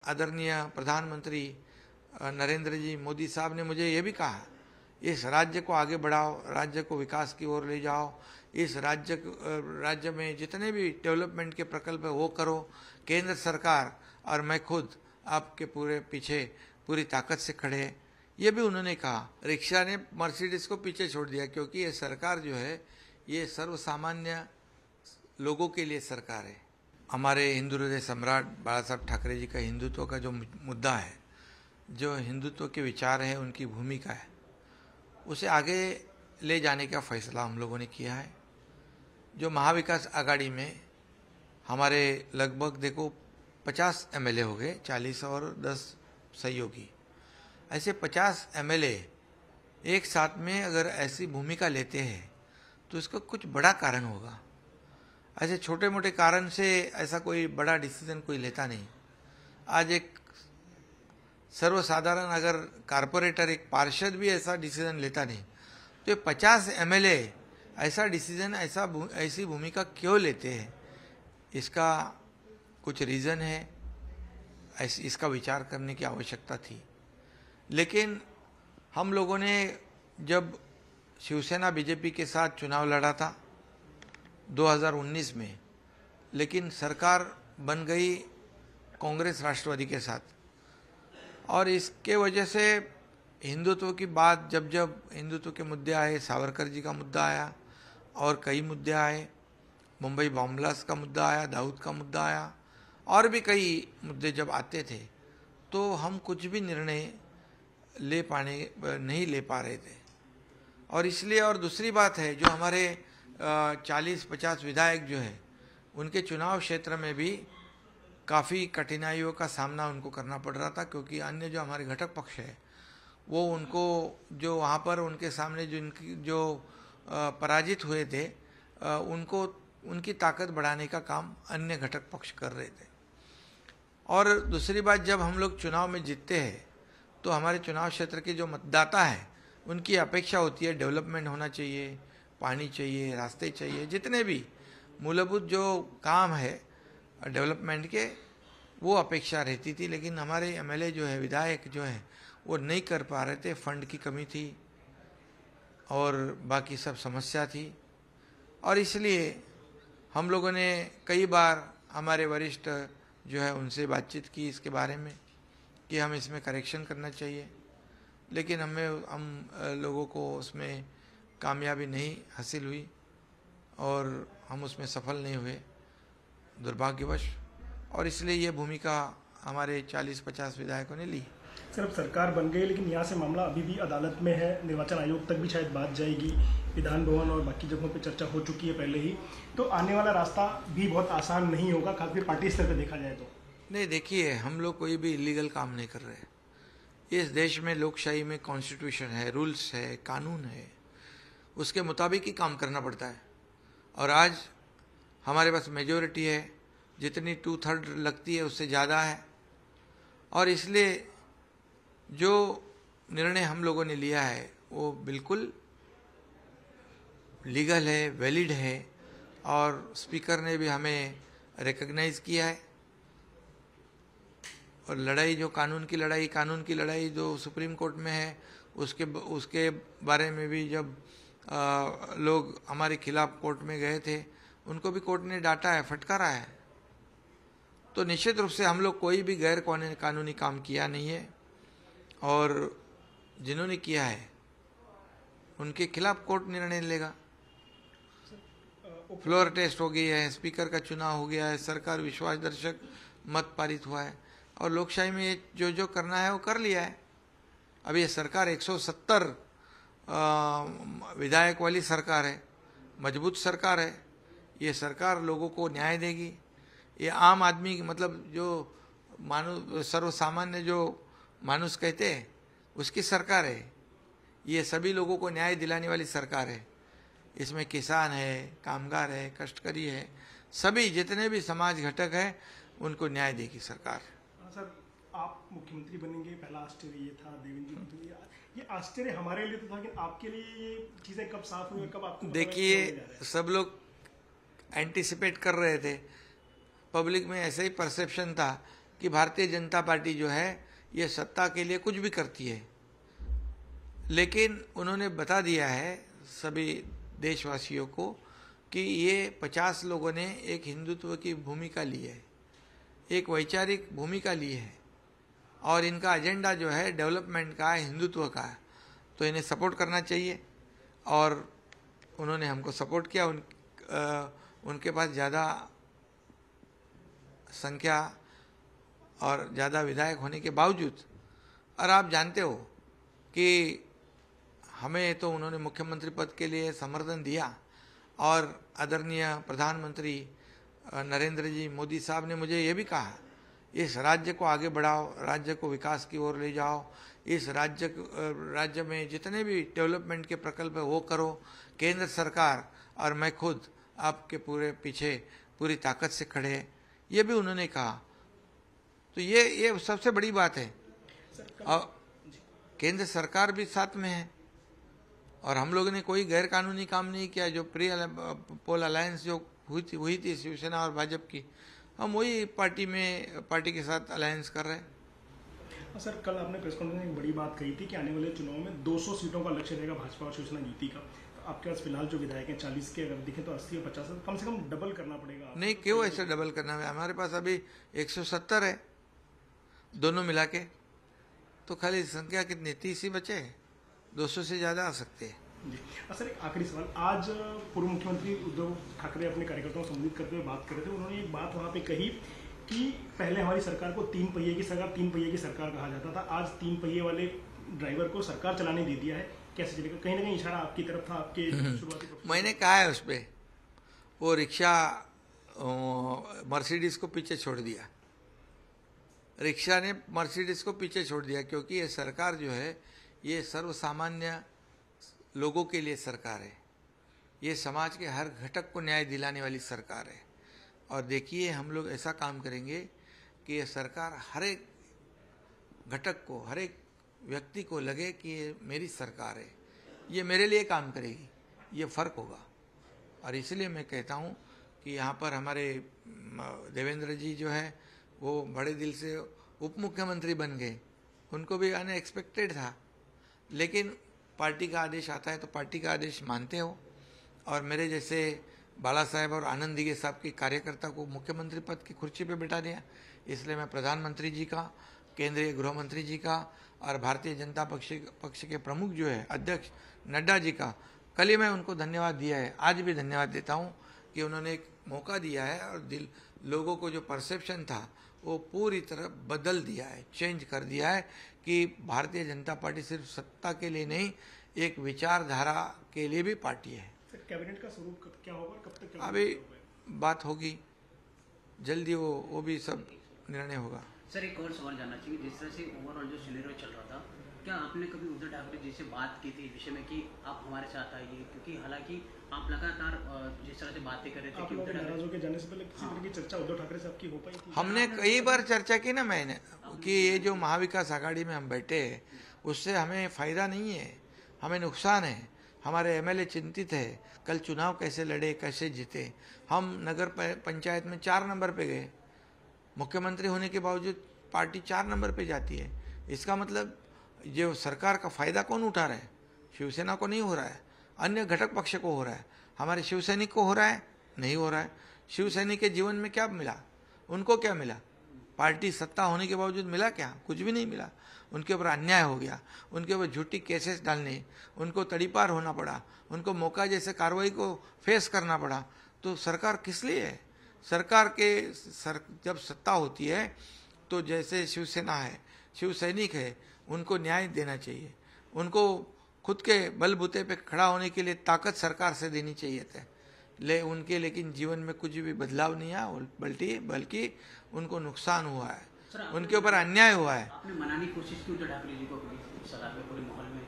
आदरणीय प्रधानमंत्री नरेंद्र जी मोदी साहब ने मुझे ये भी कहा, इस राज्य को आगे बढ़ाओ, राज्य को विकास की ओर ले जाओ, इस राज्य में जितने भी डेवलपमेंट के प्रकल्प है वो करो। केंद्र सरकार और मैं खुद आपके पूरे पीछे पूरी ताकत से खड़े हैं, ये भी उन्होंने कहा। रिक्शा ने मर्सिडीज को पीछे छोड़ दिया, क्योंकि ये सरकार जो है ये सर्वसामान्य लोगों के लिए सरकार है। हमारे हिंदू हृदय सम्राट बाला साहब ठाकरे जी का हिंदुत्व का जो मुद्दा है, जो हिंदुत्व के विचार है, उनकी भूमिका है, उसे आगे ले जाने का फैसला हम लोगों ने किया है। जो महाविकास आघाड़ी में हमारे लगभग देखो 50 एमएलए हो गए, 40 और 10 सहयोगी, ऐसे 50 एमएलए एक साथ में अगर ऐसी भूमिका लेते हैं तो इसका कुछ बड़ा कारण होगा। ऐसे छोटे मोटे कारण से ऐसा कोई बड़ा डिसीजन कोई लेता नहीं। आज एक सर्वसाधारण अगर कारपोरेटर, एक पार्षद भी ऐसा डिसीजन लेता नहीं, तो ये 50 एमएलए ऐसा डिसीजन, ऐसी भूमिका क्यों लेते हैं, इसका कुछ रीज़न है, इसका विचार करने की आवश्यकता थी। लेकिन हम लोगों ने जब शिवसेना बीजेपी के साथ चुनाव लड़ा था 2019 में, लेकिन सरकार बन गई कांग्रेस राष्ट्रवादी के साथ, और इसके वजह से हिंदुत्व की बात, जब जब हिंदुत्व के मुद्दे आए, सावरकर जी का मुद्दा आया और कई मुद्दे आए, मुंबई बॉम्ब ब्लास्ट का मुद्दा आया, दाऊद का मुद्दा आया, और भी कई मुद्दे जब आते थे, तो हम कुछ भी निर्णय नहीं ले पा रहे थे। और इसलिए, और दूसरी बात है, जो हमारे 40-50 विधायक जो है, उनके चुनाव क्षेत्र में भी काफ़ी कठिनाइयों का सामना उनको करना पड़ रहा था, क्योंकि अन्य जो हमारे घटक पक्ष है वो उनको, जो वहाँ पर उनके सामने जो पराजित हुए थे, उनको उनकी ताकत बढ़ाने का काम अन्य घटक पक्ष कर रहे थे। और दूसरी बात, जब हम लोग चुनाव में जीतते हैं तो हमारे चुनाव क्षेत्र के जो मतदाता हैं उनकी अपेक्षा होती है डेवलपमेंट होना चाहिए, पानी चाहिए, रास्ते चाहिए, जितने भी मूलभूत जो काम है डेवलपमेंट के, वो अपेक्षा रहती थी। लेकिन हमारे एमएलए जो है, विधायक जो है, वो नहीं कर पा रहे थे, फंड की कमी थी और बाकी सब समस्या थी। और इसलिए हम लोगों ने कई बार हमारे वरिष्ठ जो है उनसे बातचीत की इसके बारे में कि हम इसमें करेक्शन करना चाहिए, लेकिन हम लोगों को उसमें कामयाबी नहीं हासिल हुई और हम उसमें सफल नहीं हुए, दुर्भाग्यवश। और इसलिए ये भूमिका हमारे 40-50 विधायकों ने ली। सर, अब सरकार बन गई, लेकिन यहाँ से मामला अभी भी अदालत में है, निर्वाचन आयोग तक भी शायद बात जाएगी, विधान भवन और बाकी जगहों पे चर्चा हो चुकी है पहले ही, तो आने वाला रास्ता भी बहुत आसान नहीं होगा, खासकर पार्टी स्तर पर देखा जाए तो। नहीं, देखिए, हम लोग कोई भी इलीगल काम नहीं कर रहे। इस देश में लोकशाही में कॉन्स्टिट्यूशन है, रूल्स है, कानून है, उसके मुताबिक ही काम करना पड़ता है। और आज हमारे पास मेजॉरिटी है, जितनी 2/3 लगती है उससे ज़्यादा है, और इसलिए जो निर्णय हम लोगों ने लिया है वो बिल्कुल लीगल है, वैलिड है, और स्पीकर ने भी हमें रिकग्नाइज किया है। और लड़ाई, जो कानून की लड़ाई जो सुप्रीम कोर्ट में है, उसके बारे में भी जब लोग हमारे खिलाफ कोर्ट में गए थे, उनको भी कोर्ट ने डांटा है, फटकारा है। तो निश्चित रूप से हम लोग कोई भी गैर कानूनी काम किया नहीं है, और जिन्होंने किया है उनके खिलाफ कोर्ट निर्णय लेगा। फ्लोर टेस्ट हो गई है, स्पीकर का चुनाव हो गया है, सरकार विश्वासदर्शक मत पारित हुआ है, और लोकशाही में जो करना है वो कर लिया है। अब ये सरकार 170 विधायक वाली सरकार है, मजबूत सरकार है। ये सरकार लोगों को न्याय देगी। ये आम आदमी, मतलब जो सर्वसामान्य जो मानुष कहते हैं, उसकी सरकार है। ये सभी लोगों को न्याय दिलाने वाली सरकार है। इसमें किसान है, कामगार है, कष्टकरी है, सभी जितने भी समाज घटक है उनको न्याय देगी सरकार। सर, आप मुख्यमंत्री बनेंगे, पहला आश्चर्य ये था, देवेंद्र जी, ये आश्चर्य हमारे लिए तो था, लेकिन आपके लिए ये चीज़ें कब साफ हुई, कब आपको? देखिए, सब लोग एंटिसिपेट कर रहे थे, पब्लिक में ऐसे ही परसेप्शन था, कि भारतीय जनता पार्टी जो है ये सत्ता के लिए कुछ भी करती है, लेकिन उन्होंने बता दिया है सभी देशवासियों को कि ये 50 लोगों ने एक हिंदुत्व की भूमिका ली है, एक वैचारिक भूमिका ली है, और इनका एजेंडा जो है डेवलपमेंट का है, हिंदुत्व का है, तो इन्हें सपोर्ट करना चाहिए। और उन्होंने हमको सपोर्ट किया। उनके पास ज़्यादा संख्या और ज़्यादा विधायक होने के बावजूद, और आप जानते हो कि हमें तो उन्होंने मुख्यमंत्री पद के लिए समर्थन दिया, और आदरणीय प्रधानमंत्री नरेंद्र जी मोदी साहब ने मुझे ये भी कहा, इस राज्य को आगे बढ़ाओ, राज्य को विकास की ओर ले जाओ, इस राज्य में जितने भी डेवलपमेंट के प्रकल्प है वो करो, केंद्र सरकार और मैं खुद आपके पूरे पीछे पूरी ताकत से खड़े हैं, ये भी उन्होंने कहा। तो ये सबसे बड़ी बात है। और केंद्र सरकार भी साथ में है, और हम लोगों ने कोई गैर कानूनी काम नहीं किया। जो प्री पोल अलायंस जो हुई थी शिवसेना और भाजपा की, हम वही पार्टी के साथ अलायंस कर रहे हैं। सर, कल आपने प्रेस कॉन्फ्रेंस में एक बड़ी बात कही थी कि आने वाले चुनाव में 200 सीटों का लक्ष्य रहेगा भाजपा और शिवसेना युति का। तो आपके पास फिलहाल जो विधायक हैं 40 के, अगर दिखे तो 80 और 50, कम से कम डबल करना पड़ेगा। नहीं, क्यों ऐसे डबल करना है? हमारे पास अभी 170 है दोनों मिला के, तो खाली संख्या कितनी 30 ही बचे, 200 से ज़्यादा आ सकते हैं। जी सर, एक आखिरी सवाल। आज पूर्व मुख्यमंत्री उद्धव ठाकरे अपने कार्यकर्ताओं को संबोधित करते हुए बात कर रहे थे। उन्होंने एक बात वहाँ पे कही कि पहले हमारी सरकार को 3 पहिए की सरकार कहा जाता था, आज 3 पहिए वाले ड्राइवर को सरकार चलाने दे दिया है, कैसे चलेगा? कहीं ना कहीं इशारा आपकी तरफ था, आपके शुरुआती। मैंने कहा है उस पर, वो रिक्शा मर्सिडीज को पीछे छोड़ दिया, रिक्शा ने मर्सिडीज को पीछे छोड़ दिया, क्योंकि ये सरकार जो है ये सर्वसामान्य लोगों के लिए सरकार है, ये समाज के हर घटक को न्याय दिलाने वाली सरकार है। और देखिए, हम लोग ऐसा काम करेंगे कि ये सरकार हर एक घटक को, हर एक व्यक्ति को लगे कि ये मेरी सरकार है, ये मेरे लिए काम करेगी, ये फ़र्क होगा। और इसलिए मैं कहता हूँ कि यहाँ पर हमारे देवेंद्र जी जो है वो बड़े दिल से उप मुख्यमंत्री बन गए, उनको भी अनएक्सपेक्टेड था, लेकिन पार्टी का आदेश आता है तो पार्टी का आदेश मानते हो। और मेरे जैसे बाला साहेब और आनंद दिगे साहब के कार्यकर्ता को मुख्यमंत्री पद की कुर्सी पे बिठा दिया, इसलिए मैं प्रधानमंत्री जी का, केंद्रीय गृह मंत्री जी का और भारतीय जनता पक्ष के प्रमुख जो है अध्यक्ष नड्डा जी का, कल ही मैं उनको धन्यवाद दिया है, आज भी धन्यवाद देता हूँ कि उन्होंने एक मौका दिया है और लोगों को जो परसेप्शन था वो पूरी तरह बदल दिया है, चेंज कर दिया है कि भारतीय जनता पार्टी सिर्फ सत्ता के लिए नहीं, एक विचारधारा के लिए भी पार्टी है। कैबिनेट का स्वरूप क्या होगा, कब तक? अभी बात होगी जल्दी, वो भी सब निर्णय होगा। सर, एक और सवाल जानना चाहिए, जिस तरह से ओवरऑल जो सिनेरियो चल रहा था, क्या आपने कभी उद्धव ठाकरे जी से बात की थी विषय में कि आप हमारे साथ आइए? क्योंकि हालांकि आप लगातार जिस तरह से बातें कर रहे थे कि उद्धव ठाकरे के जाने से पहले किसी तरह की चर्चा उद्धव ठाकरे से आपकी हो पाई थी? हमने कई बार चर्चा की ना मैंने, कि ये जो महाविकास आघाड़ी में हम बैठे हैं उससे हमें फ़ायदा नहीं है, हमें नुकसान है, हमारे एमएलए चिंतित है, कल चुनाव कैसे लड़े, कैसे जीते। हम नगर पंचायत में 4 नंबर पे गए, मुख्यमंत्री होने के बावजूद पार्टी 4 नंबर पे जाती है। इसका मतलब जो सरकार का फ़ायदा कौन उठा रहा है? शिवसेना को नहीं हो रहा है, अन्य घटक पक्ष को हो रहा है, हमारे शिवसैनिक को हो रहा है? नहीं हो रहा है। शिवसैनिक के जीवन में क्या मिला? उनको क्या मिला? पार्टी सत्ता होने के बावजूद मिला क्या? कुछ भी नहीं मिला। उनके ऊपर अन्याय हो गया, उनके ऊपर झूठी केसेस डालने, उनको तड़ीपार होना पड़ा, उनको मौका जैसे कार्रवाई को फेस करना पड़ा। तो सरकार किस लिए है? सरकार जब सत्ता होती है तो जैसे शिवसेना है, शिवसैनिक है, उनको न्याय देना चाहिए, उनको खुद के बलबूते पे खड़ा होने के लिए ताकत सरकार से देनी चाहिए थे। लेकिन जीवन में कुछ भी बदलाव नहीं आया, बल्कि उनको नुकसान हुआ है, उनके ऊपर अन्याय हुआ है। आपने मनाने की कोशिश की उद्धव ठाकरे जी को सलाह में, पूरे माहौल में?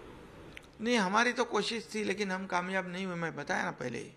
नहीं, हमारी तो कोशिश थी लेकिन हम कामयाब नहीं हुए, मैं बताया ना पहले ही।